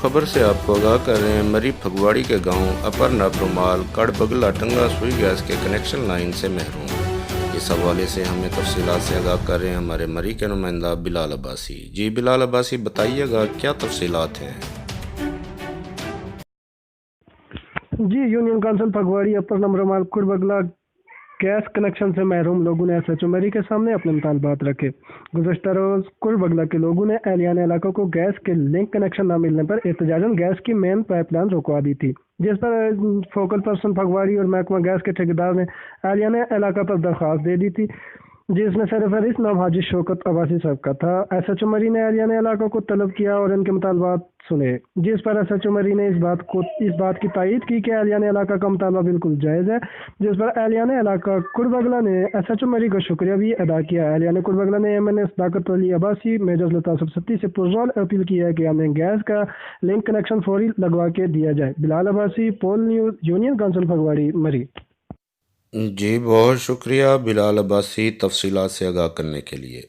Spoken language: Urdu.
خبر سے آپ کو آگاہ کر رہے ہیں۔ مری پھگواڑی کے گاؤں اپر نابرومال کڑ بگلا ٹنگا سوئی گیس کے کنیکشن لائن سے محروم۔ اس حوالے سے ہمیں تفصیلات سے آگاہ کر رہے ہیں ہمارے مری کے نمائندہ بلال عباسی۔ جی بلال عباسی، بتائیے گا کیا تفصیلات ہیں؟ جی، یونین کونسل پھگواڑی اپر نابرومال کڑ بگلا گیس کنیکشن سے محروم لوگوں نے ایس ایچ او مری کے سامنے اپنے مطالبات رکھے۔ گزشتہ روز کڑ بگلا کے لوگوں نے اہلیان علاقوں کو گیس کے لنک کنیکشن نہ ملنے پر احتجاجاً گیس کی مین پائپ لائن رکوا دی تھی، جس پر فوکل پرسن پھگواڑی اور محکمہ گیس کے ٹھیکیدار نے اہلیان علاقہ پر درخواست دے دی تھی، جس میں سرفہرست نام حاجی شوکت عباسی صاحب کا تھا۔ ایس ایچ او مری نے اہلیان علاقوں کو طلب کیا اور ان کے مطالبات سنے، جس پر ایس ایچ او مری نے اس بات کی تائید کی کہ اہلیان علاقہ کا مطالبہ بالکل جائز ہے، جس پر اہلیان علاقہ کڑ بگلا نے ایس ایچ او مری کا شکریہ بھی ادا کیا۔ اہلیان کڑ بگلا نے ایم این اے صداقت علی عباسی، میجر لطاف ستی سے پرزور اپیل کی ہے کہ ہمیں گیس کا لنک کنیکشن فوری لگوا کے دیا جائے۔ بلال عباسی، پول نیوز، یونین کونسل پھگواڑی، مری۔ جی بہت شکریہ بلال عباسی، تفصیلات سے آگاہ کرنے کے لیے۔